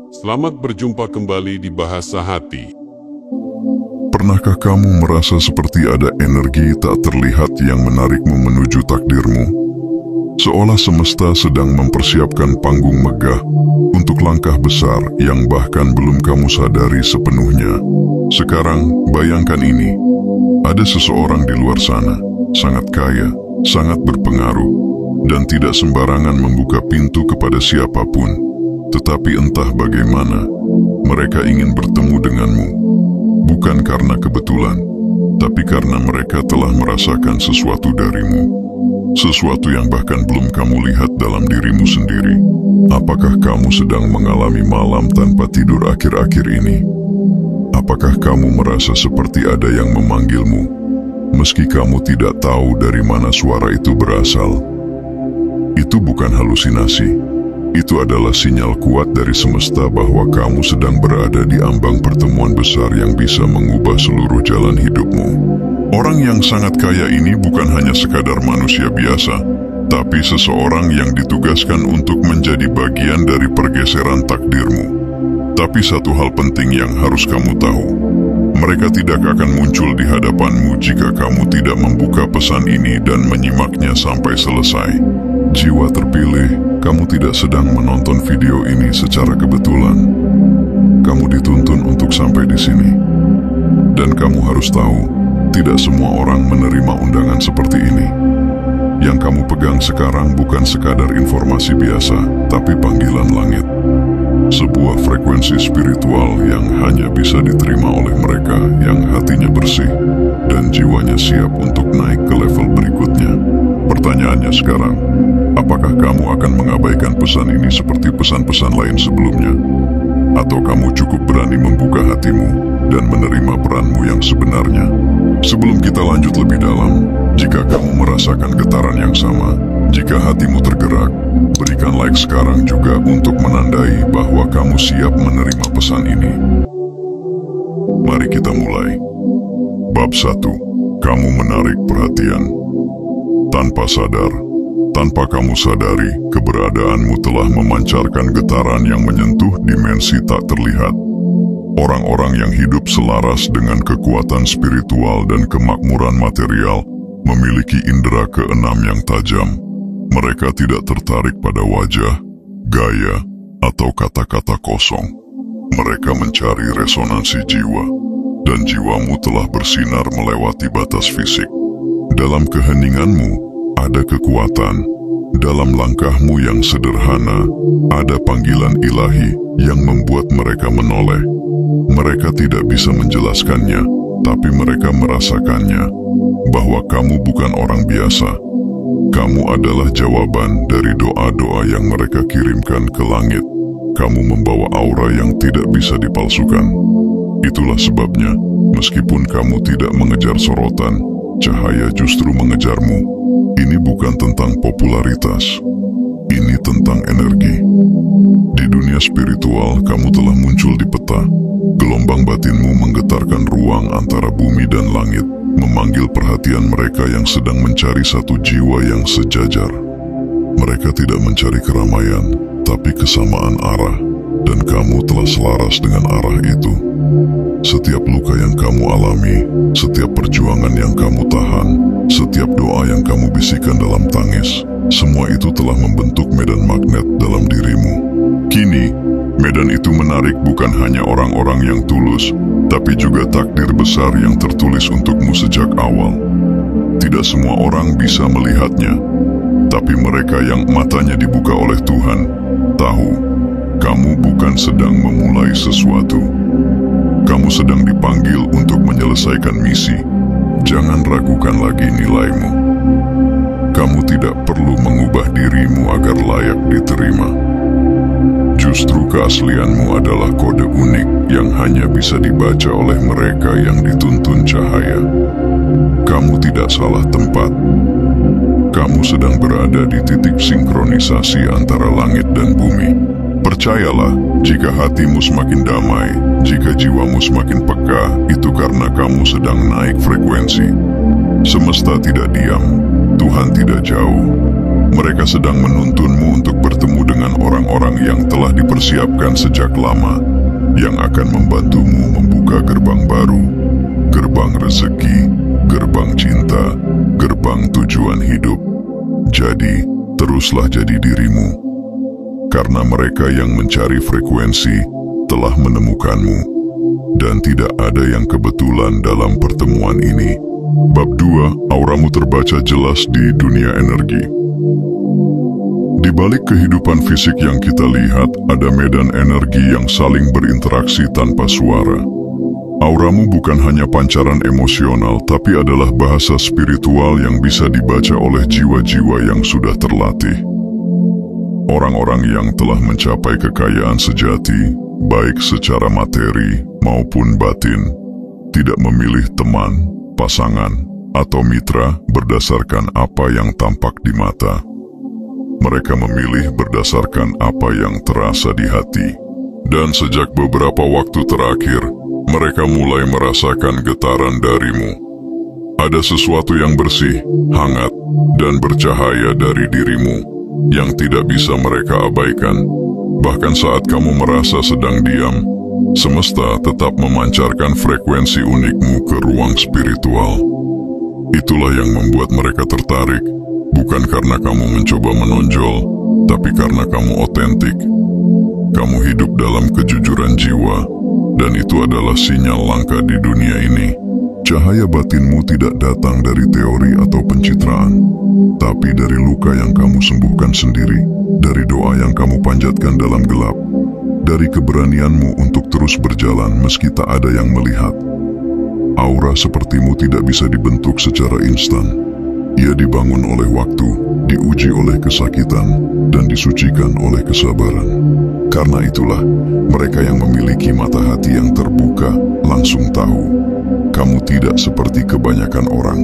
Selamat berjumpa kembali di Bahasa Hati. Pernahkah kamu merasa seperti ada energi tak terlihat yang menarikmu menuju takdirmu? Seolah semesta sedang mempersiapkan panggung megah untuk langkah besar yang bahkan belum kamu sadari sepenuhnya. Sekarang, bayangkan ini. Ada seseorang di luar sana, sangat kaya, sangat berpengaruh, dan tidak sembarangan membuka pintu kepada siapapun. Tetapi entah bagaimana, mereka ingin bertemu denganmu. Bukan karena kebetulan, tapi karena mereka telah merasakan sesuatu darimu. Sesuatu yang bahkan belum kamu lihat dalam dirimu sendiri. Apakah kamu sedang mengalami malam tanpa tidur akhir-akhir ini? Apakah kamu merasa seperti ada yang memanggilmu, meski kamu tidak tahu dari mana suara itu berasal? Itu bukan halusinasi. Itu adalah sinyal kuat dari semesta bahwa kamu sedang berada di ambang pertemuan besar yang bisa mengubah seluruh jalan hidupmu. Orang yang sangat kaya ini bukan hanya sekadar manusia biasa, tapi seseorang yang ditugaskan untuk menjadi bagian dari pergeseran takdirmu. Tapi satu hal penting yang harus kamu tahu, mereka tidak akan muncul di hadapanmu jika kamu tidak membuka pesan ini dan menyimaknya sampai selesai. Jiwa terpilih, kamu tidak sedang menonton video ini secara kebetulan. Kamu dituntun untuk sampai di sini. Dan kamu harus tahu, tidak semua orang menerima undangan seperti ini. Yang kamu pegang sekarang bukan sekadar informasi biasa, tapi panggilan langit. Sebuah frekuensi spiritual yang hanya bisa diterima oleh mereka yang hatinya bersih dan jiwanya siap untuk naik ke level berikutnya. Pertanyaannya sekarang, apakah kamu akan mengabaikan pesan ini seperti pesan-pesan lain sebelumnya? Atau kamu cukup berani membuka hatimu dan menerima peranmu yang sebenarnya? Sebelum kita lanjut lebih dalam, jika kamu merasakan getaran yang sama, jika hatimu tergerak, berikan like sekarang juga untuk menandai bahwa kamu siap menerima pesan ini. Mari kita mulai. Bab 1. Kamu menarik perhatian. Tanpa sadar, tanpa kamu sadari, keberadaanmu telah memancarkan getaran yang menyentuh dimensi tak terlihat. Orang-orang yang hidup selaras dengan kekuatan spiritual dan kemakmuran material memiliki indera keenam yang tajam. Mereka tidak tertarik pada wajah, gaya, atau kata-kata kosong. Mereka mencari resonansi jiwa, dan jiwamu telah bersinar melewati batas fisik. Dalam keheninganmu, ada kekuatan. Dalam langkahmu yang sederhana, ada panggilan ilahi yang membuat mereka menoleh. Mereka tidak bisa menjelaskannya, tapi mereka merasakannya, bahwa kamu bukan orang biasa. Kamu adalah jawaban dari doa-doa yang mereka kirimkan ke langit. Kamu membawa aura yang tidak bisa dipalsukan. Itulah sebabnya, meskipun kamu tidak mengejar sorotan, cahaya justru mengejarmu. Ini bukan tentang popularitas. Ini tentang energi. Di dunia spiritual, kamu telah muncul di peta. Gelombang batinmu menggetarkan ruang antara bumi dan langit, memanggil perhatian mereka yang sedang mencari satu jiwa yang sejajar. Mereka tidak mencari keramaian, tapi kesamaan arah, dan kamu telah selaras dengan arah itu. Setiap luka yang kamu alami, setiap perjuangan yang kamu tahan, setiap doa yang kamu bisikan dalam tangis, semua itu telah membentuk medan magnet dalam dirimu. Kini, medan itu menarik bukan hanya orang-orang yang tulus, tapi juga takdir besar yang tertulis untukmu sejak awal. Tidak semua orang bisa melihatnya, tapi mereka yang matanya dibuka oleh Tuhan, tahu, kamu bukan sedang memulai sesuatu. Kamu sedang dipanggil untuk menyelesaikan misi. Jangan ragukan lagi nilaimu. Kamu tidak perlu mengubah dirimu agar layak diterima. Justru keaslianmu adalah kode unik yang hanya bisa dibaca oleh mereka yang dituntun cahaya. Kamu tidak salah tempat. Kamu sedang berada di titik sinkronisasi antara langit dan bumi. Percayalah, jika hatimu semakin damai, jika jiwamu semakin peka, itu karena kamu sedang naik frekuensi. Semesta tidak diam, Tuhan tidak jauh. Mereka sedang menuntunmu untuk bertemu dengan orang-orang yang telah dipersiapkan sejak lama, yang akan membantumu membuka gerbang baru, gerbang rezeki, gerbang cinta, gerbang tujuan hidup. Jadi, teruslah jadi dirimu, karena mereka yang mencari frekuensi telah menemukanmu, dan tidak ada yang kebetulan dalam pertemuan ini. Bab 2, auramu terbaca jelas di dunia energi. Di balik kehidupan fisik yang kita lihat, ada medan energi yang saling berinteraksi tanpa suara. Auramu bukan hanya pancaran emosional, tapi adalah bahasa spiritual yang bisa dibaca oleh jiwa-jiwa yang sudah terlatih. Orang-orang yang telah mencapai kekayaan sejati, baik secara materi maupun batin, tidak memilih teman, pasangan, atau mitra berdasarkan apa yang tampak di mata. Mereka memilih berdasarkan apa yang terasa di hati. Dan sejak beberapa waktu terakhir, mereka mulai merasakan getaran darimu. Ada sesuatu yang bersih, hangat, dan bercahaya dari dirimu yang tidak bisa mereka abaikan. Bahkan saat kamu merasa sedang diam, semesta tetap memancarkan frekuensi unikmu ke ruang spiritual. Itulah yang membuat mereka tertarik, bukan karena kamu mencoba menonjol, tapi karena kamu otentik. Kamu hidup dalam kejujuran jiwa, dan itu adalah sinyal langka di dunia ini. Cahaya batinmu tidak datang dari teori atau pencitraan, tapi dari luka yang kamu sembuhkan sendiri, dari doa yang kamu panjatkan dalam gelap, dari keberanianmu untuk terus berjalan meski tak ada yang melihat. Aura sepertimu tidak bisa dibentuk secara instan. Ia dibangun oleh waktu, diuji oleh kesakitan, dan disucikan oleh kesabaran. Karena itulah, mereka yang memiliki mata hati yang terbuka langsung tahu, kamu tidak seperti kebanyakan orang.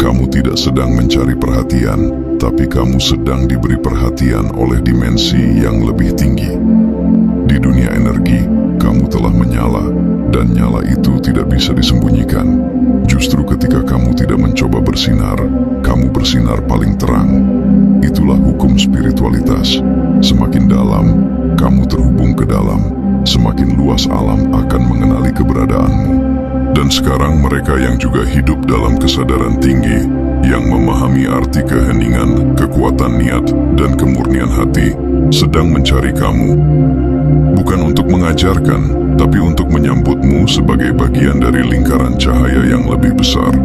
Kamu tidak sedang mencari perhatian, tapi kamu sedang diberi perhatian oleh dimensi yang lebih tinggi. Di dunia energi, kamu telah menyala, dan nyala itu tidak bisa disembunyikan. Justru ketika kamu tidak mencoba bersinar, kamu bersinar paling terang. Itulah hukum spiritualitas. Semakin dalam, kamu terhubung ke dalam, semakin luas alam akan mengenali keberadaanmu. Dan sekarang mereka yang juga hidup dalam kesadaran tinggi, yang memahami arti keheningan, kekuatan niat, dan kemurnian hati, sedang mencari kamu. Bukan untuk mengajarkan, tapi untuk menyambutmu sebagai bagian dari lingkaran cahaya yang lebih besar.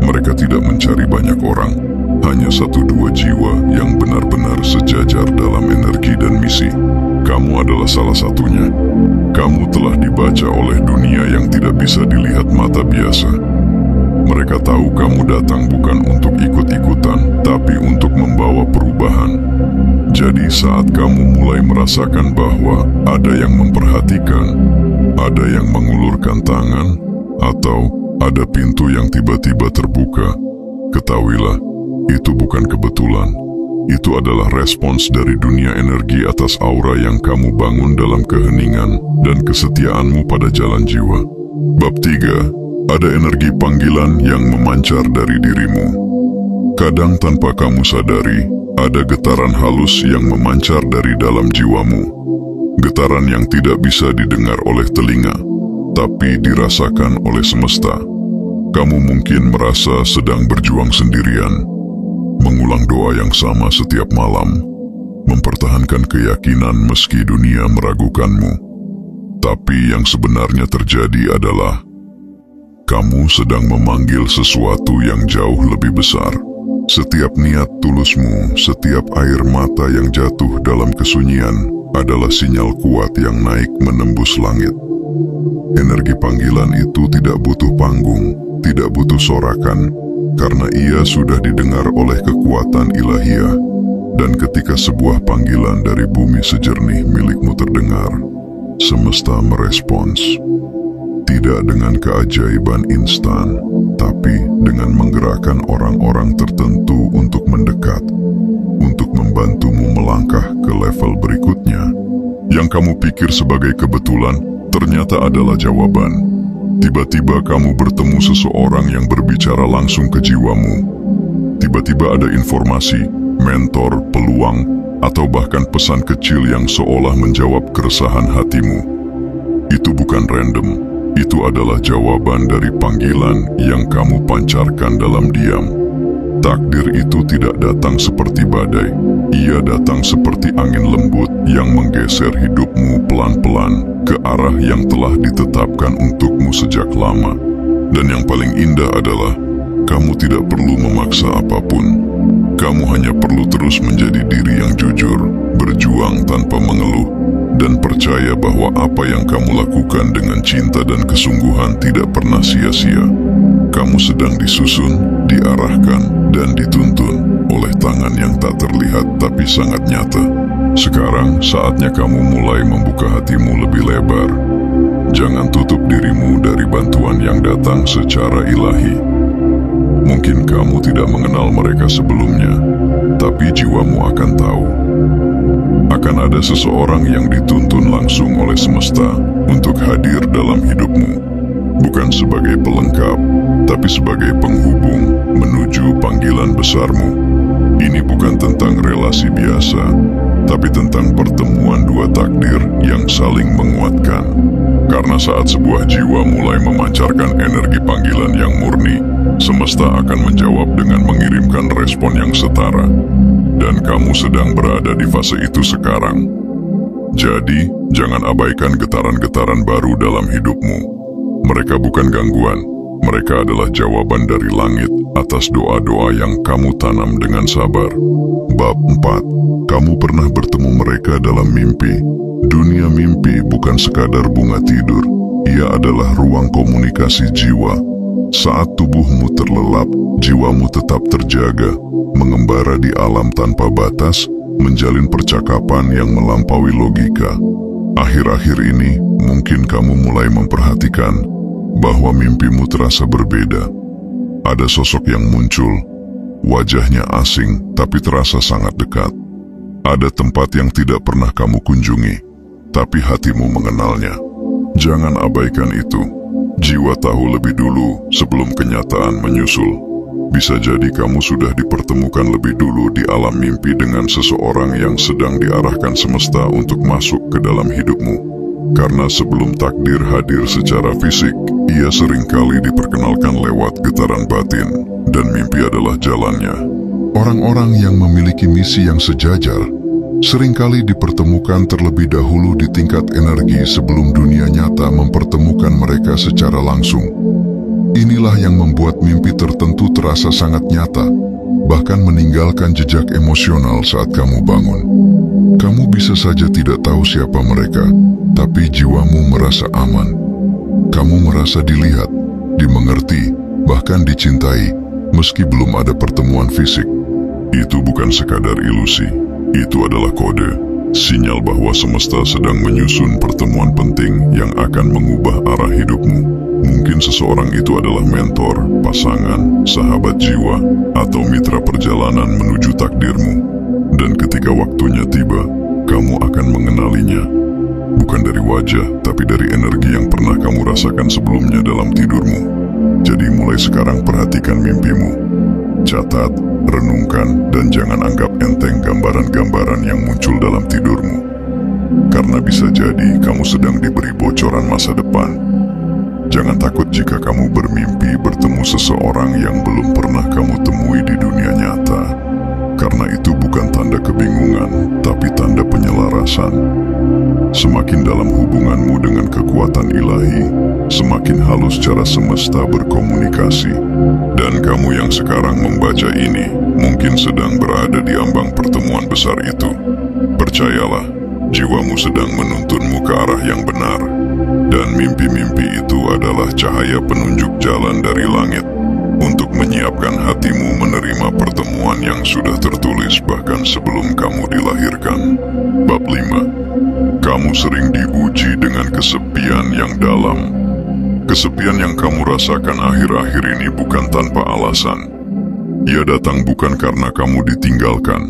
Mereka tidak mencari banyak orang, hanya 1-2 jiwa yang benar-benar sejajar dalam energi dan misi. Kamu adalah salah satunya. Kamu telah dibaca oleh dunia yang tidak bisa dilihat mata biasa. Mereka tahu kamu datang bukan untuk ikut-ikutan, tapi untuk membawa perubahan. Jadi saat kamu mulai merasakan bahwa ada yang memperhatikan, ada yang mengulurkan tangan, atau ada pintu yang tiba-tiba terbuka, ketahuilah, itu bukan kebetulan. Itu adalah respons dari dunia energi atas aura yang kamu bangun dalam keheningan dan kesetiaanmu pada jalan jiwa. Bab 3, ada energi panggilan yang memancar dari dirimu. Kadang tanpa kamu sadari, ada getaran halus yang memancar dari dalam jiwamu. Getaran yang tidak bisa didengar oleh telinga, tapi dirasakan oleh semesta. Kamu mungkin merasa sedang berjuang sendirian, mengulang doa yang sama setiap malam, mempertahankan keyakinan meski dunia meragukanmu. Tapi yang sebenarnya terjadi adalah kamu sedang memanggil sesuatu yang jauh lebih besar. Setiap niat tulusmu, setiap air mata yang jatuh dalam kesunyian adalah sinyal kuat yang naik menembus langit. Energi panggilan itu tidak butuh panggung, tidak butuh sorakan, karena ia sudah didengar oleh kekuatan ilahiyah. Dan ketika sebuah panggilan dari bumi sejernih milikmu terdengar, semesta merespons. Tidak dengan keajaiban instan, tapi dengan menggerakkan orang-orang tertentu untuk mendekat, untuk membantumu melangkah ke level berikutnya. Yang kamu pikir sebagai kebetulan, ternyata adalah jawaban. Tiba-tiba kamu bertemu seseorang yang berbicara langsung ke jiwamu. Tiba-tiba ada informasi, mentor, peluang, atau bahkan pesan kecil yang seolah menjawab keresahan hatimu. Itu bukan random, itu adalah jawaban dari panggilan yang kamu pancarkan dalam diam. Takdir itu tidak datang seperti badai, ia datang seperti angin lembut yang menggeser hidupmu pelan-pelan ke arah yang telah ditetapkan untukmu sejak lama. Dan yang paling indah adalah, kamu tidak perlu memaksa apapun. Kamu hanya perlu terus menjadi diri yang jujur, berjuang tanpa mengeluh, dan percaya bahwa apa yang kamu lakukan dengan cinta dan kesungguhan tidak pernah sia-sia. Kamu sedang disusun, diarahkan, dan dituntun oleh tangan yang tak terlihat tapi sangat nyata. Sekarang saatnya kamu mulai membuka hatimu lebih lebar. Jangan tutup dirimu dari bantuan yang datang secara ilahi. Mungkin kamu tidak mengenal mereka sebelumnya, tapi jiwamu akan tahu. Akan ada seseorang yang dituntun langsung oleh semesta untuk hadir dalam hidupmu. Bukan sebagai pelengkap, tapi sebagai penghubung menuju panggilan besarmu. Ini bukan tentang relasi biasa, tapi tentang pertemuan dua takdir yang saling menguatkan. Karena saat sebuah jiwa mulai memancarkan energi panggilan yang murni, semesta akan menjawab dengan mengirimkan respon yang setara. Dan kamu sedang berada di fase itu sekarang. Jadi, jangan abaikan getaran-getaran baru dalam hidupmu. Mereka bukan gangguan, mereka adalah jawaban dari langit atas doa-doa yang kamu tanam dengan sabar. Bab 4. Kamu pernah bertemu mereka dalam mimpi. Dunia mimpi bukan sekadar bunga tidur, ia adalah ruang komunikasi jiwa. Saat tubuhmu terlelap, jiwamu tetap terjaga, mengembara di alam tanpa batas, menjalin percakapan yang melampaui logika. Akhir-akhir ini, mungkin kamu mulai memperhatikan bahwa mimpimu terasa berbeda. Ada sosok yang muncul, wajahnya asing tapi terasa sangat dekat. Ada tempat yang tidak pernah kamu kunjungi, tapi hatimu mengenalnya. Jangan abaikan itu. Jiwa tahu lebih dulu sebelum kenyataan menyusul. Bisa jadi kamu sudah dipertemukan lebih dulu di alam mimpi dengan seseorang yang sedang diarahkan semesta untuk masuk ke dalam hidupmu. Karena sebelum takdir hadir secara fisik, ia seringkali diperkenalkan lewat getaran batin, dan mimpi adalah jalannya. Orang-orang yang memiliki misi yang sejajar seringkali dipertemukan terlebih dahulu di tingkat energi sebelum dunia nyata mempertemukan mereka secara langsung. Inilah yang membuat mimpi tertentu terasa sangat nyata, bahkan meninggalkan jejak emosional saat kamu bangun. Kamu bisa saja tidak tahu siapa mereka, tapi jiwamu merasa aman. Kamu merasa dilihat, dimengerti, bahkan dicintai, meski belum ada pertemuan fisik. Itu bukan sekadar ilusi, itu adalah kode, sinyal bahwa semesta sedang menyusun pertemuan penting yang akan mengubah arah hidupmu. Mungkin seseorang itu adalah mentor, pasangan, sahabat jiwa, atau mitra perjalanan menuju takdirmu. Dan ketika waktunya tiba, kamu akan mengenalinya. Bukan dari wajah, tapi dari energi yang pernah kamu rasakan sebelumnya dalam tidurmu. Jadi mulai sekarang perhatikan mimpimu. Catat, renungkan, dan jangan anggap enteng gambaran-gambaran yang muncul dalam tidurmu. Karena bisa jadi kamu sedang diberi bocoran masa depan. Jangan takut jika kamu bermimpi bertemu seseorang yang belum pernah kamu temui di dunia nyata. Karena itu bukan tanda kebingungan, tapi tanda penyelarasan. Semakin dalam hubunganmu dengan kekuatan ilahi, semakin halus cara semesta berkomunikasi. Dan kamu yang sekarang membaca ini, mungkin sedang berada di ambang pertemuan besar itu. Percayalah, jiwamu sedang menuntunmu ke arah yang benar. Dan mimpi-mimpi itu adalah cahaya penunjuk jalan dari langit untuk menyiapkan hatimu menerima pertemuan yang sudah tertulis bahkan sebelum kamu dilahirkan. Bab 5. Kamu sering diuji dengan kesepian yang dalam. Kesepian yang kamu rasakan akhir-akhir ini bukan tanpa alasan. Ia datang bukan karena kamu ditinggalkan,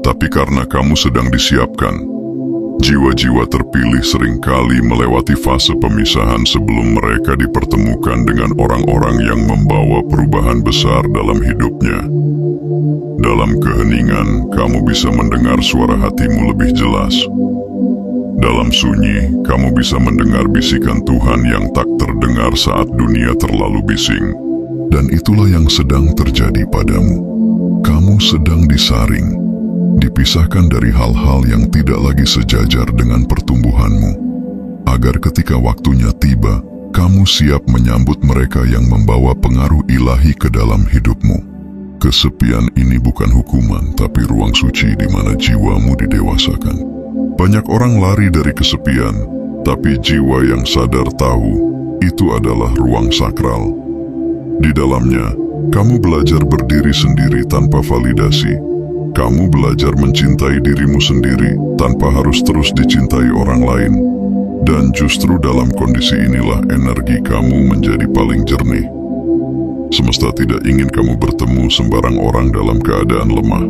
tapi karena kamu sedang disiapkan. Jiwa-jiwa terpilih seringkali melewati fase pemisahan sebelum mereka dipertemukan dengan orang-orang yang membawa perubahan besar dalam hidupnya. Dalam keheningan, kamu bisa mendengar suara hatimu lebih jelas. Dalam sunyi, kamu bisa mendengar bisikan Tuhan yang tak terdengar saat dunia terlalu bising. Dan itulah yang sedang terjadi padamu. Kamu sedang disaring, dipisahkan dari hal-hal yang tidak lagi sejajar dengan pertumbuhanmu, agar ketika waktunya tiba, kamu siap menyambut mereka yang membawa pengaruh ilahi ke dalam hidupmu. Kesepian ini bukan hukuman, tapi ruang suci di mana jiwamu didewasakan. Banyak orang lari dari kesepian, tapi jiwa yang sadar tahu itu adalah ruang sakral. Di dalamnya, kamu belajar berdiri sendiri tanpa validasi. Kamu belajar mencintai dirimu sendiri tanpa harus terus dicintai orang lain. Dan justru dalam kondisi inilah energi kamu menjadi paling jernih. Semesta tidak ingin kamu bertemu sembarang orang dalam keadaan lemah.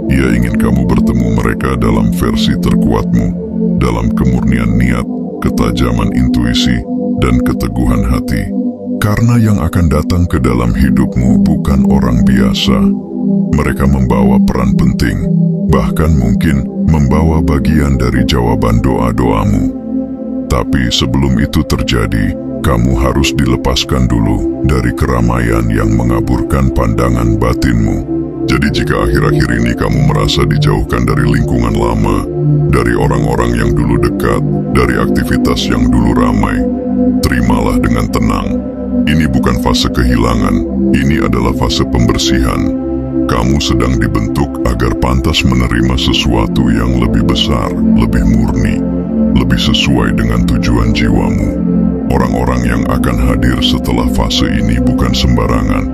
Ia ingin kamu bertemu mereka dalam versi terkuatmu, dalam kemurnian niat, ketajaman intuisi, dan keteguhan hati. Karena yang akan datang ke dalam hidupmu bukan orang biasa. Mereka membawa peran penting, bahkan mungkin membawa bagian dari jawaban doa-doamu. Tapi sebelum itu terjadi, kamu harus dilepaskan dulu dari keramaian yang mengaburkan pandangan batinmu. Jadi jika akhir-akhir ini kamu merasa dijauhkan dari lingkungan lama, dari orang-orang yang dulu dekat, dari aktivitas yang dulu ramai, terimalah dengan tenang. Ini bukan fase kehilangan, ini adalah fase pembersihan. Kamu sedang dibentuk agar pantas menerima sesuatu yang lebih besar, lebih murni, lebih sesuai dengan tujuan jiwamu. Orang-orang yang akan hadir setelah fase ini bukan sembarangan.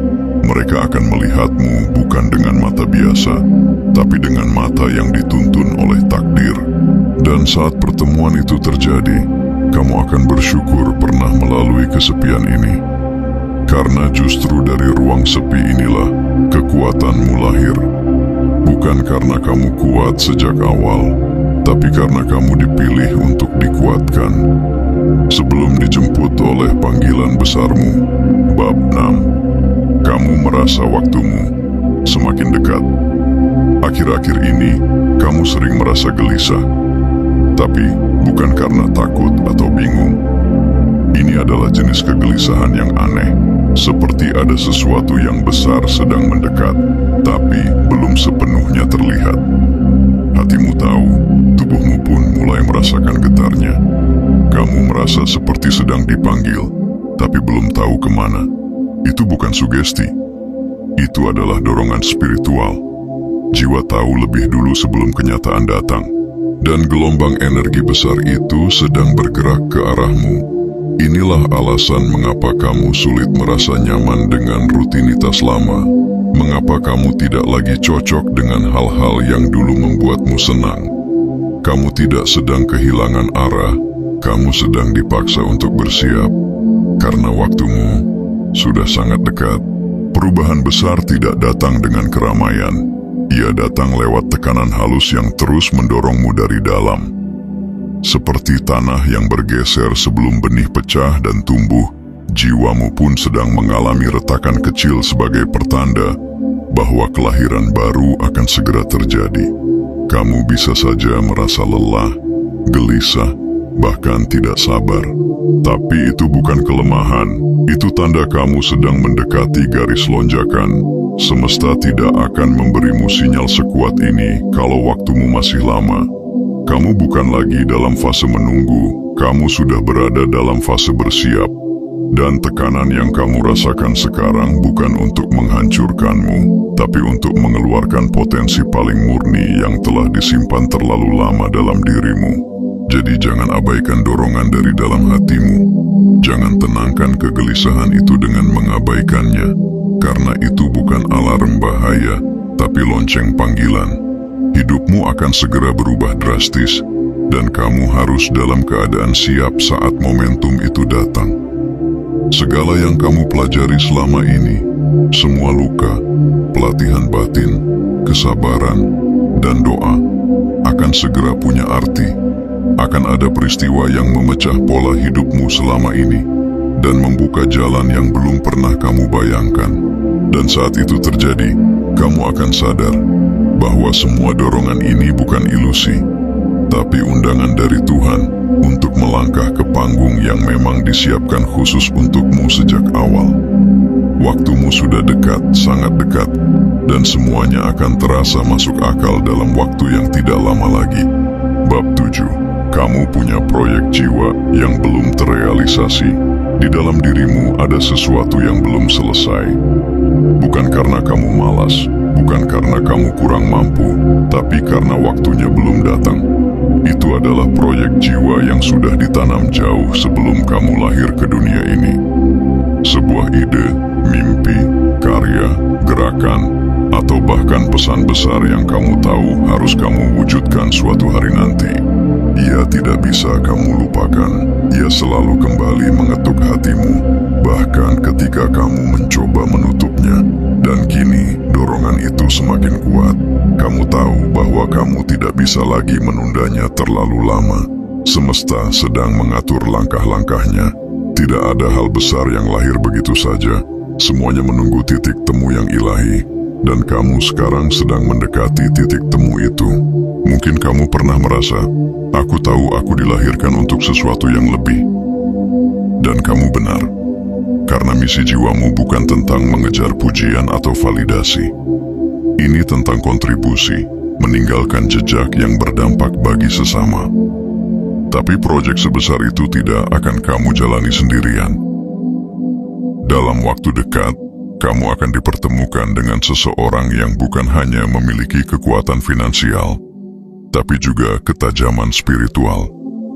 Mereka akan melihatmu bukan dengan mata biasa, tapi dengan mata yang dituntun oleh takdir. Dan saat pertemuan itu terjadi, kamu akan bersyukur pernah melalui kesepian ini. Karena justru dari ruang sepi inilah kekuatanmu lahir. Bukan karena kamu kuat sejak awal, tapi karena kamu dipilih untuk dikuatkan. Sebelum dijemput oleh panggilan besarmu, bab 6, kamu merasa waktumu semakin dekat. Akhir-akhir ini, kamu sering merasa gelisah, tapi bukan karena takut atau bingung. Ini adalah jenis kegelisahan yang aneh, seperti ada sesuatu yang besar sedang mendekat, tapi belum sepenuhnya terlihat. Hatimu tahu, tubuhmu pun mulai merasakan getarnya. Kamu merasa seperti sedang dipanggil, tapi belum tahu kemana. Itu bukan sugesti. Itu adalah dorongan spiritual. Jiwa tahu lebih dulu sebelum kenyataan datang. Dan gelombang energi besar itu sedang bergerak ke arahmu. Inilah alasan mengapa kamu sulit merasa nyaman dengan rutinitas lama. Mengapa kamu tidak lagi cocok dengan hal-hal yang dulu membuatmu senang. Kamu tidak sedang kehilangan arah. Kamu sedang dipaksa untuk bersiap, karena waktumu sudah sangat dekat. Perubahan besar tidak datang dengan keramaian. Ia datang lewat tekanan halus yang terus mendorongmu dari dalam. Seperti tanah yang bergeser sebelum benih pecah dan tumbuh, jiwamu pun sedang mengalami retakan kecil sebagai pertanda bahwa kelahiran baru akan segera terjadi. Kamu bisa saja merasa lelah, gelisah, bahkan tidak sabar. Tapi itu bukan kelemahan, itu tanda kamu sedang mendekati garis lonjakan. Semesta tidak akan memberimu sinyal sekuat ini kalau waktumu masih lama. Kamu bukan lagi dalam fase menunggu, kamu sudah berada dalam fase bersiap. Dan tekanan yang kamu rasakan sekarang bukan untuk menghancurkanmu, tapi untuk mengeluarkan potensi paling murni yang telah disimpan terlalu lama dalam dirimu. Jadi jangan abaikan dorongan dari dalam hatimu. Jangan tenangkan kegelisahan itu dengan mengabaikannya, karena itu bukan alarm bahaya, tapi lonceng panggilan. Hidupmu akan segera berubah drastis, dan kamu harus dalam keadaan siap saat momentum itu datang. Segala yang kamu pelajari selama ini, semua luka, pelatihan batin, kesabaran, dan doa, akan segera punya arti. Akan ada peristiwa yang memecah pola hidupmu selama ini dan membuka jalan yang belum pernah kamu bayangkan. Dan saat itu terjadi, kamu akan sadar bahwa semua dorongan ini bukan ilusi, tapi undangan dari Tuhan untuk melangkah ke panggung yang memang disiapkan khusus untukmu sejak awal. Waktumu sudah dekat, sangat dekat, dan semuanya akan terasa masuk akal dalam waktu yang tidak lama lagi. Bab 7. Kamu punya proyek jiwa yang belum terrealisasi. Di dalam dirimu ada sesuatu yang belum selesai. Bukan karena kamu malas, bukan karena kamu kurang mampu, tapi karena waktunya belum datang. Itu adalah proyek jiwa yang sudah ditanam jauh sebelum kamu lahir ke dunia ini. Sebuah ide, mimpi, karya, gerakan, atau bahkan pesan besar yang kamu tahu harus kamu wujudkan suatu hari nanti. Ia tidak bisa kamu lupakan. Ia selalu kembali mengetuk hatimu, bahkan ketika kamu mencoba menutupnya. Dan kini, dorongan itu semakin kuat. Kamu tahu bahwa kamu tidak bisa lagi menundanya terlalu lama. Semesta sedang mengatur langkah-langkahnya. Tidak ada hal besar yang lahir begitu saja. Semuanya menunggu titik temu yang ilahi. Dan kamu sekarang sedang mendekati titik temu itu. Mungkin kamu pernah merasa, aku tahu aku dilahirkan untuk sesuatu yang lebih. Dan kamu benar. Karena misi jiwamu bukan tentang mengejar pujian atau validasi. Ini tentang kontribusi, meninggalkan jejak yang berdampak bagi sesama. Tapi proyek sebesar itu tidak akan kamu jalani sendirian. Dalam waktu dekat, kamu akan dipertemukan dengan seseorang yang bukan hanya memiliki kekuatan finansial, tapi juga ketajaman spiritual.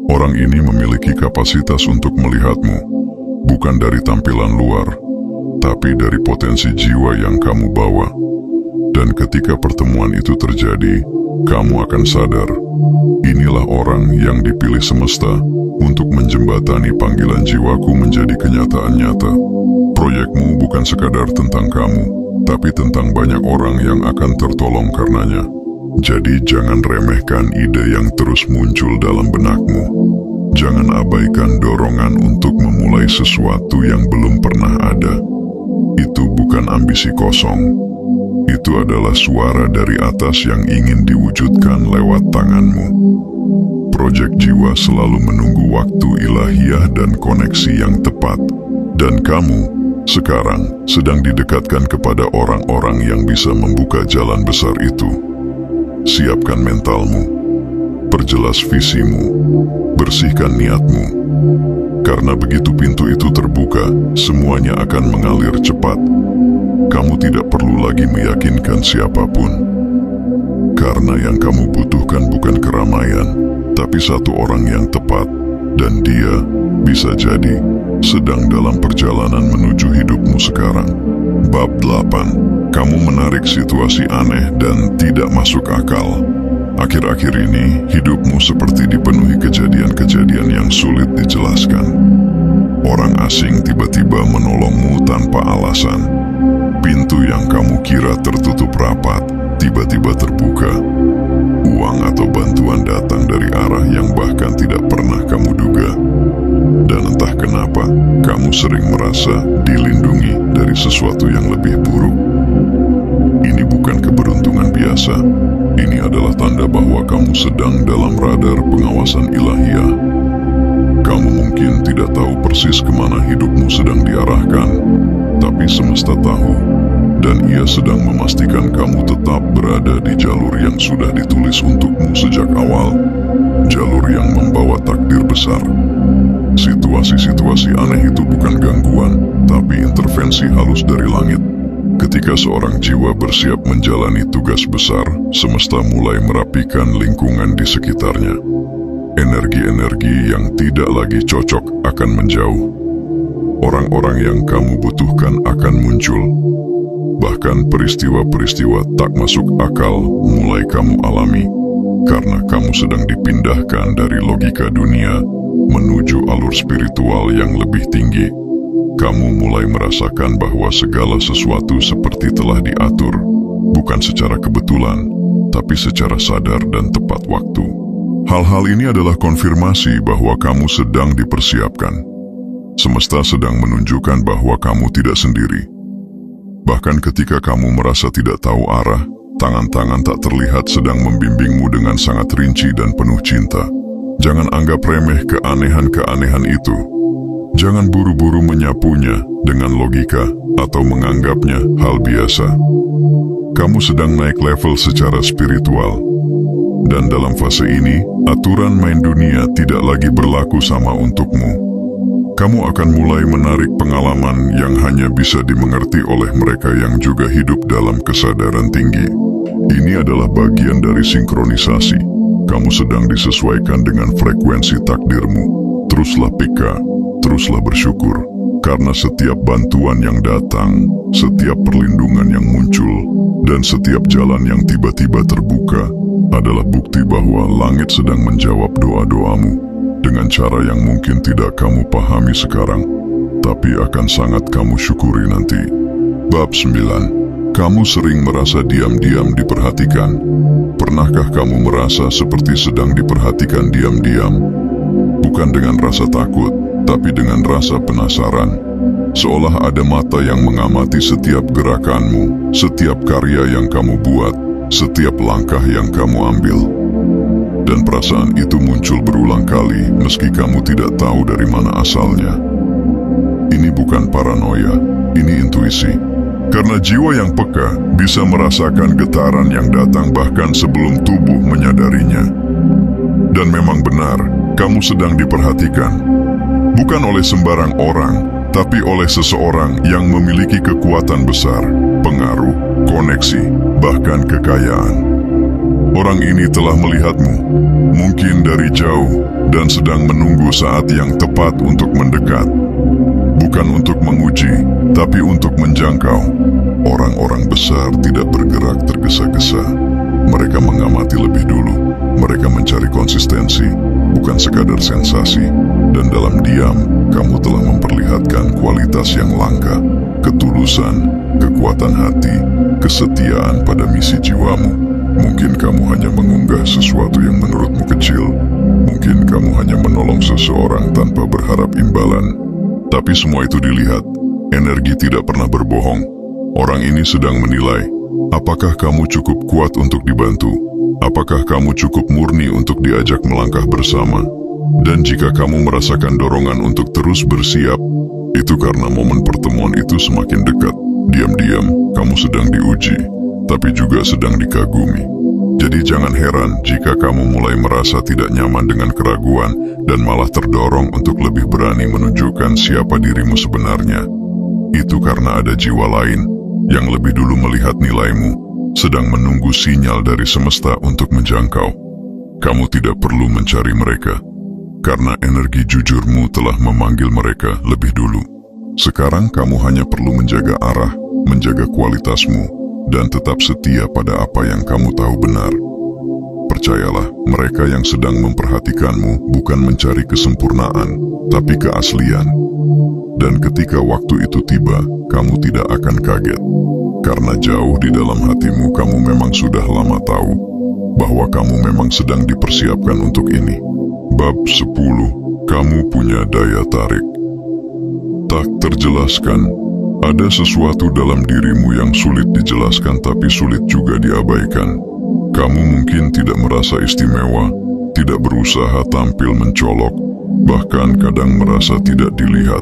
Orang ini memiliki kapasitas untuk melihatmu, bukan dari tampilan luar, tapi dari potensi jiwa yang kamu bawa. Dan ketika pertemuan itu terjadi, kamu akan sadar, inilah orang yang dipilih semesta untuk menjembatani panggilan jiwaku menjadi kenyataan nyata. Proyekmu bukan sekadar tentang kamu, tapi tentang banyak orang yang akan tertolong karenanya. Jadi jangan remehkan ide yang terus muncul dalam benakmu. Jangan abaikan dorongan untuk memulai sesuatu yang belum pernah ada. Itu bukan ambisi kosong. Itu adalah suara dari atas yang ingin diwujudkan lewat tanganmu. Proyek jiwa selalu menunggu waktu ilahiyah dan koneksi yang tepat. Dan kamu sekarang sedang didekatkan kepada orang-orang yang bisa membuka jalan besar itu. Siapkan mentalmu, perjelas visimu, bersihkan niatmu. Karena begitu pintu itu terbuka, semuanya akan mengalir cepat. Kamu tidak perlu lagi meyakinkan siapapun. Karena yang kamu butuhkan bukan keramaian, tapi satu orang yang tepat. Dan dia bisa jadi sedang dalam perjalanan menuju hidupmu sekarang. Bab 8. Kamu menarik situasi aneh dan tidak masuk akal. Akhir-akhir ini, hidupmu seperti dipenuhi kejadian-kejadian yang sulit dijelaskan. Orang asing tiba-tiba menolongmu tanpa alasan. Pintu yang kamu kira tertutup rapat, tiba-tiba terbuka. Uang atau bantuan datang dari arah yang bahkan tidak pernah kamu duga. Dan entah kenapa, kamu sering merasa dilindungi dari sesuatu yang lebih buruk. Ini bukan keberuntungan biasa. Ini adalah tanda bahwa kamu sedang dalam radar pengawasan ilahiyah. Kamu mungkin tidak tahu persis kemana hidupmu sedang diarahkan, tapi semesta tahu, dan ia sedang memastikan kamu tetap berada di jalur yang sudah ditulis untukmu sejak awal, jalur yang membawa takdir besar. Situasi-situasi aneh itu bukan gangguan, tapi intervensi halus dari langit. Ketika seorang jiwa bersiap menjalani tugas besar, semesta mulai merapikan lingkungan di sekitarnya. Energi-energi yang tidak lagi cocok akan menjauh. Orang-orang yang kamu butuhkan akan muncul. Bahkan peristiwa-peristiwa tak masuk akal mulai kamu alami, karena kamu sedang dipindahkan dari logika dunia menuju alur spiritual yang lebih tinggi. Kamu mulai merasakan bahwa segala sesuatu seperti telah diatur, bukan secara kebetulan, tapi secara sadar dan tepat waktu. Hal-hal ini adalah konfirmasi bahwa kamu sedang dipersiapkan. Semesta sedang menunjukkan bahwa kamu tidak sendiri. Bahkan ketika kamu merasa tidak tahu arah, tangan-tangan tak terlihat sedang membimbingmu dengan sangat rinci dan penuh cinta. Jangan anggap remeh keanehan-keanehan itu. Jangan buru-buru menyapunya dengan logika atau menganggapnya hal biasa. Kamu sedang naik level secara spiritual. Dan dalam fase ini, aturan main dunia tidak lagi berlaku sama untukmu. Kamu akan mulai menarik pengalaman yang hanya bisa dimengerti oleh mereka yang juga hidup dalam kesadaran tinggi. Ini adalah bagian dari sinkronisasi. Kamu sedang disesuaikan dengan frekuensi takdirmu. Teruslah peka, teruslah bersyukur. Karena setiap bantuan yang datang, setiap perlindungan yang muncul, dan setiap jalan yang tiba-tiba terbuka adalah bukti bahwa langit sedang menjawab doa-doamu dengan cara yang mungkin tidak kamu pahami sekarang, tapi akan sangat kamu syukuri nanti. Bab 9. Kamu sering merasa diam-diam diperhatikan. Pernahkah kamu merasa seperti sedang diperhatikan diam-diam? Bukan dengan rasa takut, tapi dengan rasa penasaran. Seolah ada mata yang mengamati setiap gerakanmu, setiap karya yang kamu buat, setiap langkah yang kamu ambil. Dan perasaan itu muncul berulang kali meski kamu tidak tahu dari mana asalnya. Ini bukan paranoia, ini intuisi. Karena jiwa yang peka bisa merasakan getaran yang datang bahkan sebelum tubuh menyadarinya. Dan memang benar, kamu sedang diperhatikan. Bukan oleh sembarang orang, tapi oleh seseorang yang memiliki kekuatan besar, pengaruh, koneksi, bahkan kekayaan. Orang ini telah melihatmu, mungkin dari jauh, dan sedang menunggu saat yang tepat untuk mendekat. Bukan untuk menguji, tapi untuk menjangkau. Orang-orang besar tidak bergerak tergesa-gesa. Mereka mengamati lebih dulu. Mereka mencari konsistensi, bukan sekadar sensasi. Dan dalam diam, kamu telah memperlihatkan kualitas yang langka, ketulusan, kekuatan hati, kesetiaan pada misi jiwamu. Mungkin kamu hanya mengunggah sesuatu yang menurutmu kecil. Mungkin kamu hanya menolong seseorang tanpa berharap imbalan. Tapi semua itu dilihat. Energi tidak pernah berbohong. Orang ini sedang menilai, apakah kamu cukup kuat untuk dibantu? Apakah kamu cukup murni untuk diajak melangkah bersama? Dan jika kamu merasakan dorongan untuk terus bersiap, itu karena momen pertemuan itu semakin dekat. Diam-diam, kamu sedang diuji, tapi juga sedang dikagumi. Jadi jangan heran jika kamu mulai merasa tidak nyaman dengan keraguan dan malah terdorong untuk lebih berani menunjukkan siapa dirimu sebenarnya. Itu karena ada jiwa lain yang lebih dulu melihat nilaimu, sedang menunggu sinyal dari semesta untuk menjangkau. Kamu tidak perlu mencari mereka, karena energi jujurmu telah memanggil mereka lebih dulu. Sekarang kamu hanya perlu menjaga arah, menjaga kualitasmu, dan tetap setia pada apa yang kamu tahu benar. Percayalah, mereka yang sedang memperhatikanmu bukan mencari kesempurnaan, tapi keaslian. Dan ketika waktu itu tiba, kamu tidak akan kaget. Karena jauh di dalam hatimu kamu memang sudah lama tahu bahwa kamu memang sedang dipersiapkan untuk ini. Bab 10. Kamu punya daya tarik. Tak terjelaskan. Ada sesuatu dalam dirimu yang sulit dijelaskan tapi sulit juga diabaikan. Kamu mungkin tidak merasa istimewa, tidak berusaha tampil mencolok, bahkan kadang merasa tidak dilihat.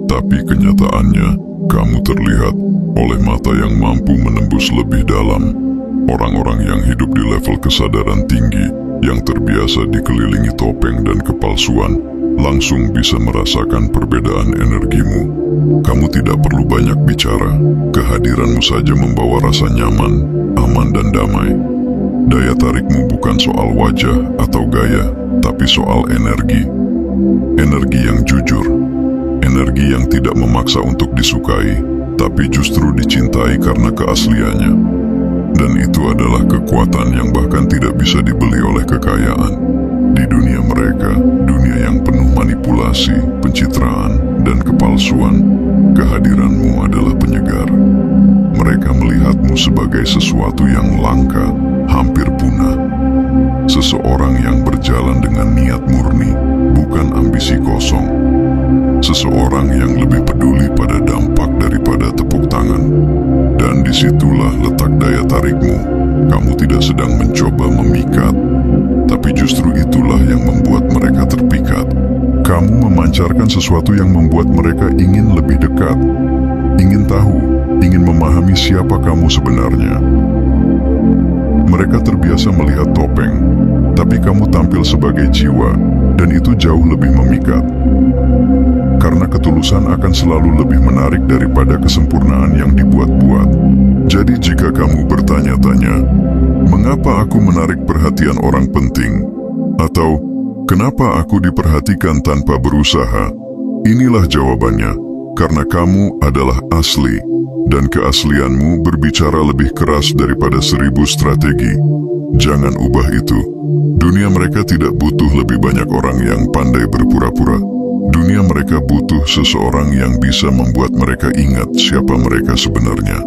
Tapi kenyataannya, kamu terlihat oleh mata yang mampu menembus lebih dalam. Orang-orang yang hidup di level kesadaran tinggi, yang terbiasa dikelilingi topeng dan kepalsuan, langsung bisa merasakan perbedaan energimu. Kamu tidak perlu banyak bicara, kehadiranmu saja membawa rasa nyaman, aman dan damai. Daya tarikmu bukan soal wajah atau gaya, tapi soal energi. Energi yang jujur, energi yang tidak memaksa untuk disukai, tapi justru dicintai karena keasliannya. Dan itu adalah kekuatan yang bahkan tidak bisa dibeli oleh kekayaan. Di dunia mereka, dunia yang penuh manipulasi, pencitraan, dan kepalsuan, kehadiranmu adalah penyegar. Mereka melihatmu sebagai sesuatu yang langka, hampir punah. Seseorang yang berjalan dengan niat murni, bukan ambisi kosong. seseorang yang lebih peduli pada dampak daripada tepuk tangan. Dan disitulah letak daya tarikmu. Kamu tidak sedang mencoba memikat, tapi justru itulah yang membuat mereka terpikat. Kamu memancarkan sesuatu yang membuat mereka ingin lebih dekat, ingin tahu, ingin memahami siapa kamu sebenarnya. Mereka terbiasa melihat topeng, tapi kamu tampil sebagai jiwa, dan itu jauh lebih memikat. Karena ketulusan akan selalu lebih menarik daripada kesempurnaan yang dibuat-buat. Jadi jika kamu bertanya-tanya, mengapa aku menarik perhatian orang penting? Atau, kenapa aku diperhatikan tanpa berusaha? Inilah jawabannya, karena kamu adalah asli, dan keaslianmu berbicara lebih keras daripada 1000 strategi. Jangan ubah itu. Dunia mereka tidak butuh lebih banyak orang yang pandai berpura-pura. Dunia mereka butuh seseorang yang bisa membuat mereka ingat siapa mereka sebenarnya.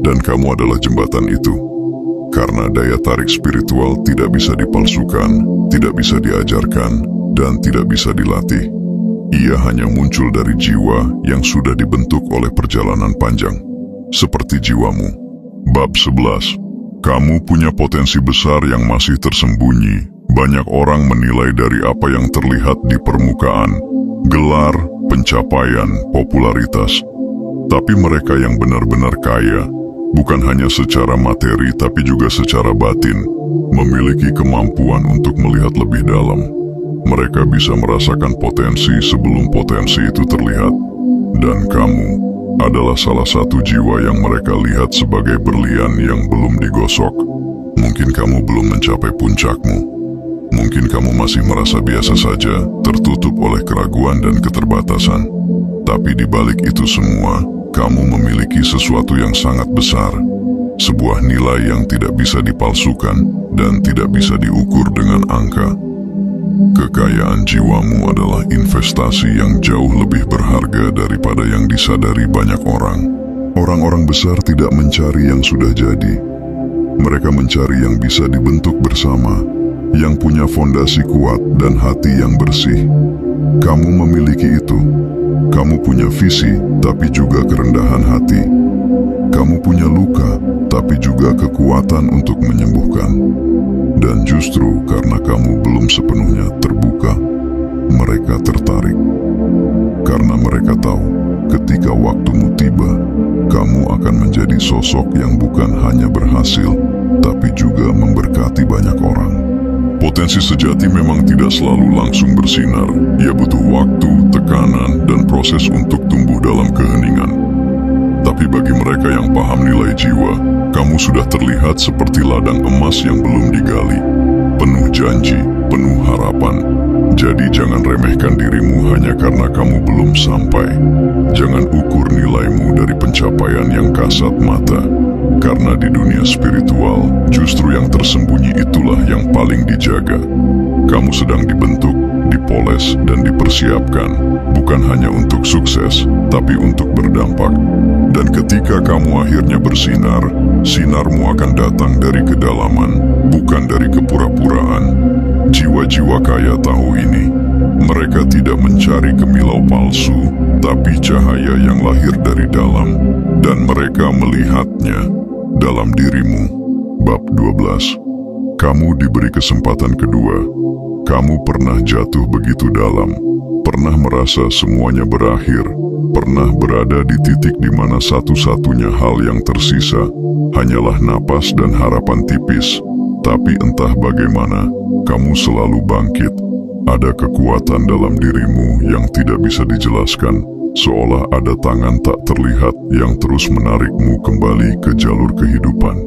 Dan kamu adalah jembatan itu. Karena daya tarik spiritual tidak bisa dipalsukan, tidak bisa diajarkan, dan tidak bisa dilatih. Ia hanya muncul dari jiwa yang sudah dibentuk oleh perjalanan panjang. Seperti jiwamu. Bab 11. Kamu punya potensi besar yang masih tersembunyi. Banyak orang menilai dari apa yang terlihat di permukaan, gelar, pencapaian, popularitas. Tapi mereka yang benar-benar kaya, bukan hanya secara materi tapi juga secara batin, memiliki kemampuan untuk melihat lebih dalam. Mereka bisa merasakan potensi sebelum potensi itu terlihat. Dan kamu adalah salah satu jiwa yang mereka lihat sebagai berlian yang belum digosok. Mungkin kamu belum mencapai puncakmu. Mungkin kamu masih merasa biasa saja, tertutup oleh keraguan dan keterbatasan. Tapi di balik itu semua, kamu memiliki sesuatu yang sangat besar. Sebuah nilai yang tidak bisa dipalsukan dan tidak bisa diukur dengan angka. Kekayaan jiwamu adalah investasi yang jauh lebih berharga daripada yang disadari banyak orang. Orang-orang besar tidak mencari yang sudah jadi. Mereka mencari yang bisa dibentuk bersama, yang punya fondasi kuat dan hati yang bersih. Kamu memiliki itu. Kamu punya visi, tapi juga kerendahan hati. Kamu punya luka, tapi juga kekuatan untuk menyembuhkan. Dan justru karena kamu belum sepenuhnya terbuka, mereka tertarik. Karena mereka tahu, ketika waktumu tiba, kamu akan menjadi sosok yang bukan hanya berhasil, tapi juga memberkati banyak orang. Potensi sejati memang tidak selalu langsung bersinar. Ia butuh waktu, tekanan, dan proses untuk tumbuh dalam keheningan. Tapi bagi mereka yang paham nilai jiwa, kamu sudah terlihat seperti ladang emas yang belum digali. Penuh janji, penuh harapan. Jadi jangan remehkan dirimu hanya karena kamu belum sampai. Jangan ukur nilaimu dari pencapaian yang kasat mata. Karena di dunia spiritual, justru yang tersembunyi itulah yang paling dijaga. Kamu sedang dibentuk, dipoles, dan dipersiapkan, bukan hanya untuk sukses, tapi untuk berdampak. Dan ketika kamu akhirnya bersinar, sinarmu akan datang dari kedalaman, bukan dari kepura-puraan. Jiwa-jiwa kaya tahu ini. Mereka tidak mencari kemilau palsu, tapi cahaya yang lahir dari dalam, dan mereka melihatnya dalam dirimu. Bab 12. Kamu diberi kesempatan kedua. Kamu pernah jatuh begitu dalam, pernah merasa semuanya berakhir, pernah berada di titik di mana satu-satunya hal yang tersisa hanyalah napas dan harapan tipis. Tapi entah bagaimana, kamu selalu bangkit. Ada kekuatan dalam dirimu yang tidak bisa dijelaskan, seolah ada tangan tak terlihat yang terus menarikmu kembali ke jalur kehidupan.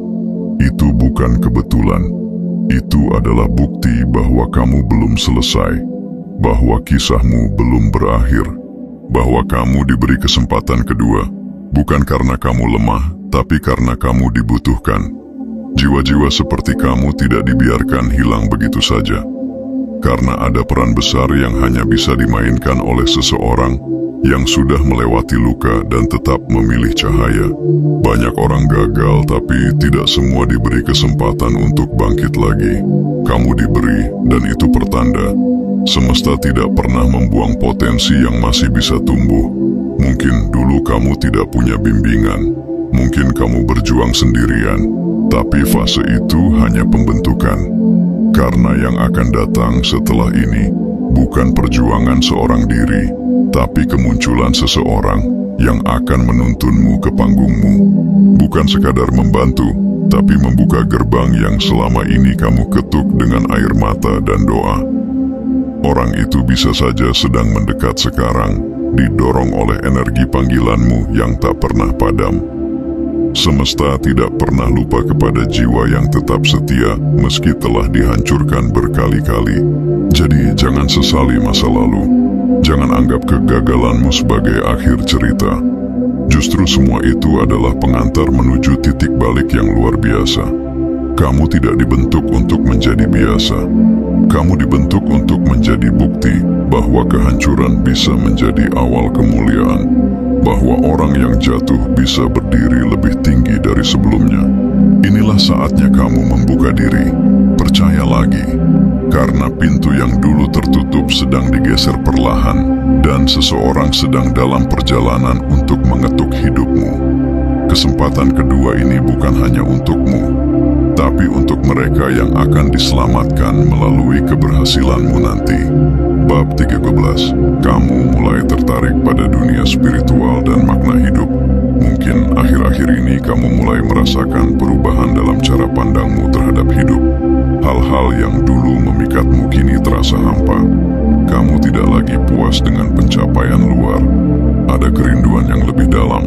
Itu bukan kebetulan. Itu adalah bukti bahwa kamu belum selesai, bahwa kisahmu belum berakhir, bahwa kamu diberi kesempatan kedua, bukan karena kamu lemah, tapi karena kamu dibutuhkan. Jiwa-jiwa seperti kamu tidak dibiarkan hilang begitu saja. Karena ada peran besar yang hanya bisa dimainkan oleh seseorang yang sudah melewati luka dan tetap memilih cahaya. Banyak orang gagal, tapi tidak semua diberi kesempatan untuk bangkit lagi. Kamu diberi, dan itu pertanda Semesta tidak pernah membuang potensi yang masih bisa tumbuh. Mungkin dulu kamu tidak punya bimbingan, mungkin kamu berjuang sendirian, tapi fase itu hanya pembentukan. Karena yang akan datang setelah ini bukan perjuangan seorang diri, tapi kemunculan seseorang yang akan menuntunmu ke panggungmu. Bukan sekadar membantu, tapi membuka gerbang yang selama ini kamu ketuk dengan air mata dan doa. Orang itu bisa saja sedang mendekat sekarang, didorong oleh energi panggilanmu yang tak pernah padam. Semesta tidak pernah lupa kepada jiwa yang tetap setia meski telah dihancurkan berkali-kali. Jadi jangan sesali masa lalu. Jangan anggap kegagalanmu sebagai akhir cerita. Justru semua itu adalah pengantar menuju titik balik yang luar biasa. Kamu tidak dibentuk untuk menjadi biasa. Kamu dibentuk untuk menjadi bukti bahwa kehancuran bisa menjadi awal kemuliaan, bahwa orang yang jatuh bisa berdiri lebih tinggi dari sebelumnya. Inilah saatnya kamu membuka diri. Percaya lagi, karena pintu yang dulu tertutup sedang digeser perlahan, dan seseorang sedang dalam perjalanan untuk mengetuk hidupmu. Kesempatan kedua ini bukan hanya untukmu, tapi untuk mereka yang akan diselamatkan melalui keberhasilanmu nanti. Bab 13. Kamu mulai tertarik pada dunia spiritual dan makna hidup. Mungkin akhir-akhir ini kamu mulai merasakan perubahan dalam cara pandangmu terhadap hidup. Hal-hal yang dulu memikatmu kini terasa hampa. Kamu tidak lagi puas dengan pencapaian luar. Ada kerinduan yang lebih dalam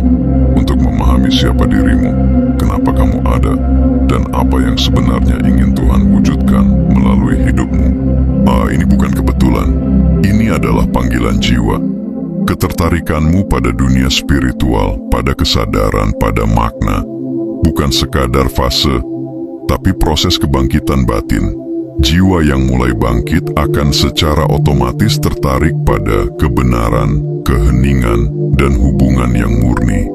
untuk memahami siapa dirimu, kenapa kamu ada, dan apa yang sebenarnya ingin Tuhan wujudkan melalui hidupmu. Ini bukan kebetulan. Ini adalah panggilan jiwa. Ketertarikanmu pada dunia spiritual, pada kesadaran, pada makna, bukan sekadar fase, tapi proses kebangkitan batin. Jiwa yang mulai bangkit akan secara otomatis tertarik pada kebenaran, keheningan, dan hubungan yang murni.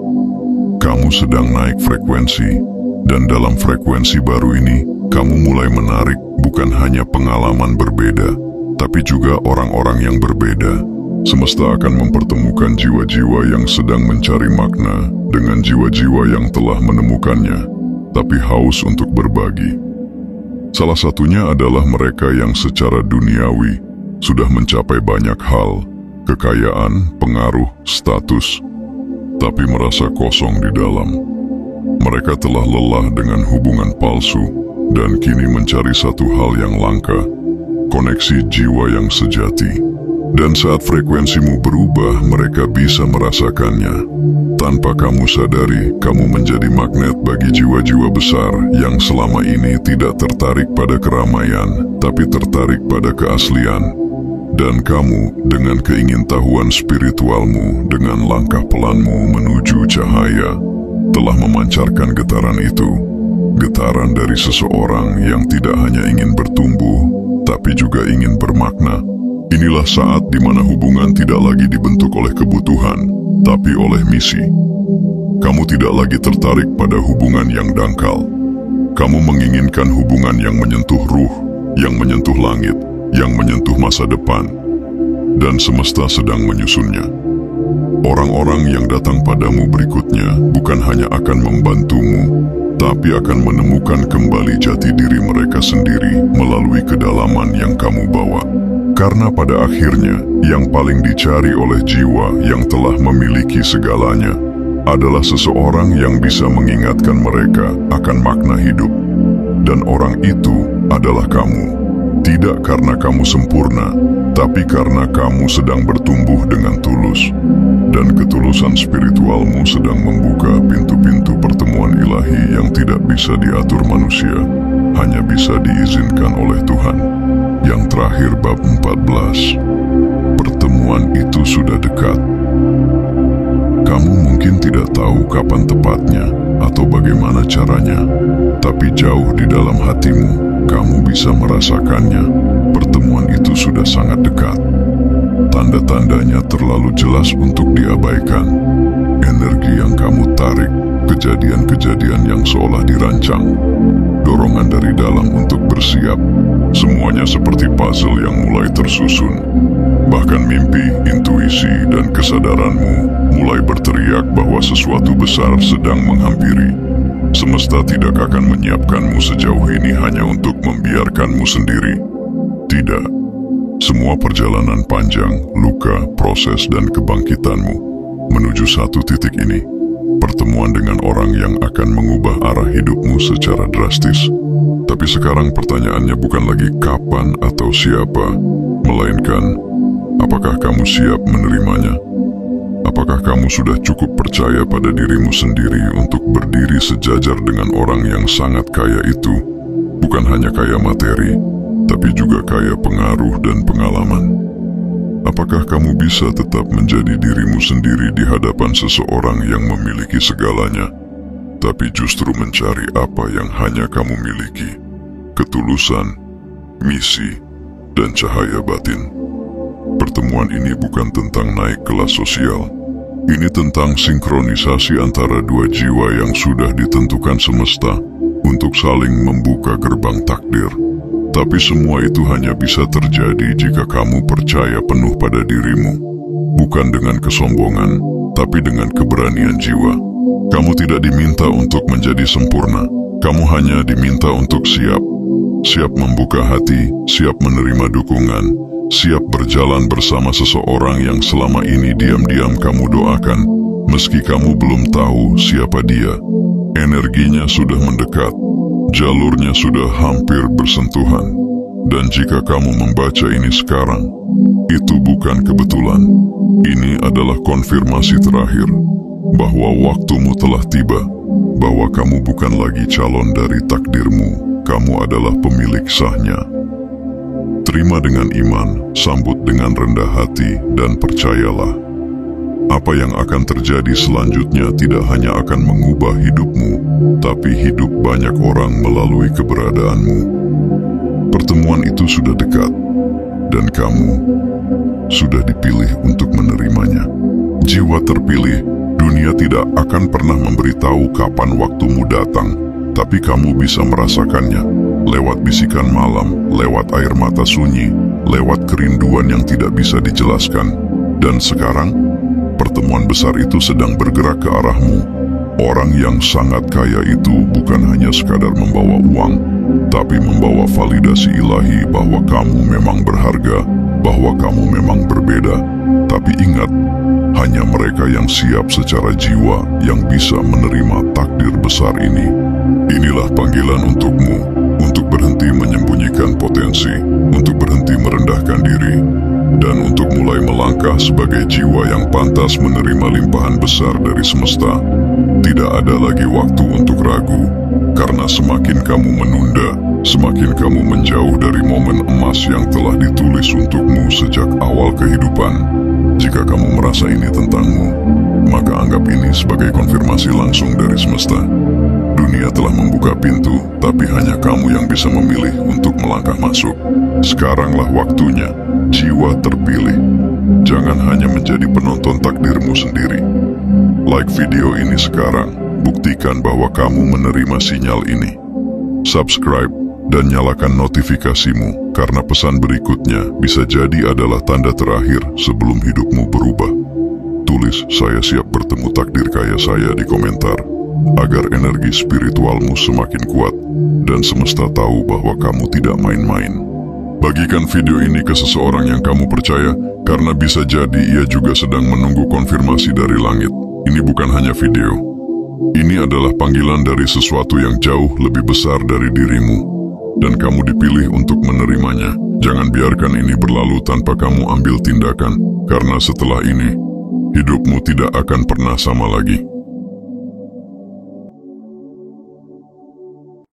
Kamu sedang naik frekuensi, dan dalam frekuensi baru ini, kamu mulai menarik bukan hanya pengalaman berbeda, tapi juga orang-orang yang berbeda. Semesta akan mempertemukan jiwa-jiwa yang sedang mencari makna dengan jiwa-jiwa yang telah menemukannya, tapi haus untuk berbagi. Salah satunya adalah mereka yang secara duniawi sudah mencapai banyak hal, kekayaan, pengaruh, status, tapi merasa kosong di dalam. Mereka telah lelah dengan hubungan palsu dan kini mencari satu hal yang langka, koneksi jiwa yang sejati. Dan saat frekuensimu berubah, mereka bisa merasakannya. Tanpa kamu sadari, kamu menjadi magnet bagi jiwa-jiwa besar yang selama ini tidak tertarik pada keramaian, tapi tertarik pada keaslian. Dan kamu, dengan keingintahuan spiritualmu, dengan langkah pelanmu menuju cahaya, telah memancarkan getaran itu. Getaran dari seseorang yang tidak hanya ingin bertumbuh, tapi juga ingin bermakna. Inilah saat di mana hubungan tidak lagi dibentuk oleh kebutuhan, tapi oleh misi. Kamu tidak lagi tertarik pada hubungan yang dangkal. Kamu menginginkan hubungan yang menyentuh ruh, yang menyentuh langit, yang menyentuh masa depan. Dan semesta sedang menyusunnya. Orang-orang yang datang padamu berikutnya bukan hanya akan membantumu, tapi akan menemukan kembali jati diri mereka sendiri melalui kedalaman yang kamu bawa. Karena pada akhirnya, yang paling dicari oleh jiwa yang telah memiliki segalanya adalah seseorang yang bisa mengingatkan mereka akan makna hidup. Dan orang itu adalah kamu. Tidak karena kamu sempurna, tapi karena kamu sedang bertumbuh dengan tulus. Dan ketulusan spiritualmu sedang membuka pintu-pintu pertemuan ilahi yang tidak bisa diatur manusia, hanya bisa diizinkan oleh Tuhan. Yang terakhir bab 14. Pertemuan itu sudah dekat. Kamu mungkin tidak tahu kapan tepatnya atau bagaimana caranya, tapi jauh di dalam hatimu, kamu bisa merasakannya. Pertemuan itu sudah sangat dekat. Tanda-tandanya terlalu jelas untuk diabaikan. Energi yang kamu tarik kejadian-kejadian yang seolah dirancang, dorongan dari dalam untuk bersiap. Semuanya seperti puzzle yang mulai tersusun. Bahkan mimpi, intuisi, dan kesadaranmu mulai berteriak bahwa sesuatu besar sedang menghampiri. Semesta tidak akan menyiapkanmu sejauh ini hanya untuk membiarkanmu sendiri. Tidak. Semua perjalanan panjang, luka, proses, dan kebangkitanmu menuju satu titik ini. Pertemuan dengan orang yang akan mengubah arah hidupmu secara drastis. Tapi sekarang pertanyaannya bukan lagi kapan atau siapa, melainkan apakah kamu siap menerimanya? Apakah kamu sudah cukup percaya pada dirimu sendiri untuk berdiri sejajar dengan orang yang sangat kaya itu? Bukan hanya kaya materi, tapi juga kaya pengaruh dan pengalaman. Apakah kamu bisa tetap menjadi dirimu sendiri di hadapan seseorang yang memiliki segalanya, tapi justru mencari apa yang hanya kamu miliki? Ketulusan, misi, dan cahaya batin. Pertemuan ini bukan tentang naik kelas sosial. Ini tentang sinkronisasi antara dua jiwa yang sudah ditentukan semesta untuk saling membuka gerbang takdir. Tapi semua itu hanya bisa terjadi jika kamu percaya penuh pada dirimu. Bukan dengan kesombongan, tapi dengan keberanian jiwa. Kamu tidak diminta untuk menjadi sempurna. Kamu hanya diminta untuk siap. Siap membuka hati, siap menerima dukungan, siap berjalan bersama seseorang yang selama ini diam-diam kamu doakan. Meski kamu belum tahu siapa dia, energinya sudah mendekat. Jalurnya sudah hampir bersentuhan. Dan jika kamu membaca ini sekarang, itu bukan kebetulan. Ini adalah konfirmasi terakhir bahwa waktumu telah tiba, bahwa kamu bukan lagi calon dari takdirmu, kamu adalah pemilik sahnya. Terima dengan iman, sambut dengan rendah hati, dan percayalah, apa yang akan terjadi selanjutnya tidak hanya akan mengubah hidupmu, tapi hidup banyak orang melalui keberadaanmu. Pertemuan itu sudah dekat, dan kamu sudah dipilih untuk menerimanya. Jiwa terpilih, dunia tidak akan pernah memberitahu kapan waktumu datang, tapi kamu bisa merasakannya, lewat bisikan malam, lewat air mata sunyi, lewat kerinduan yang tidak bisa dijelaskan. Dan sekarang, pertemuan besar itu sedang bergerak ke arahmu. Orang yang sangat kaya itu bukan hanya sekadar membawa uang, tapi membawa validasi ilahi bahwa kamu memang berharga, bahwa kamu memang berbeda. Tapi ingat, hanya mereka yang siap secara jiwa yang bisa menerima takdir besar ini. Inilah panggilan untukmu, untuk berhenti menyembunyikan potensi, untuk berhenti merendahkan diri, dan untuk mulai melangkah sebagai jiwa yang pantas menerima limpahan besar dari semesta. Tidak ada lagi waktu untuk ragu, karena semakin kamu menunda, semakin kamu menjauh dari momen emas yang telah ditulis untukmu sejak awal kehidupan. Jika kamu merasa ini tentangmu, maka anggap ini sebagai konfirmasi langsung dari semesta. Dunia telah membuka pintu, tapi hanya kamu yang bisa memilih untuk melangkah masuk. Sekaranglah waktunya, jiwa terpilih. Jangan hanya menjadi penonton takdirmu sendiri. Like video ini sekarang, buktikan bahwa kamu menerima sinyal ini. Subscribe dan nyalakan notifikasimu, karena pesan berikutnya bisa jadi adalah tanda terakhir sebelum hidupmu berubah. Tulis "Saya siap bertemu takdir kaya saya" di komentar, agar energi spiritualmu semakin kuat dan semesta tahu bahwa kamu tidak main-main. Bagikan video ini ke seseorang yang kamu percaya, karena bisa jadi ia juga sedang menunggu konfirmasi dari langit. Ini bukan hanya video. Ini adalah panggilan dari sesuatu yang jauh lebih besar dari dirimu, dan kamu dipilih untuk menerimanya. Jangan biarkan ini berlalu tanpa kamu ambil tindakan, karena setelah ini, hidupmu tidak akan pernah sama lagi.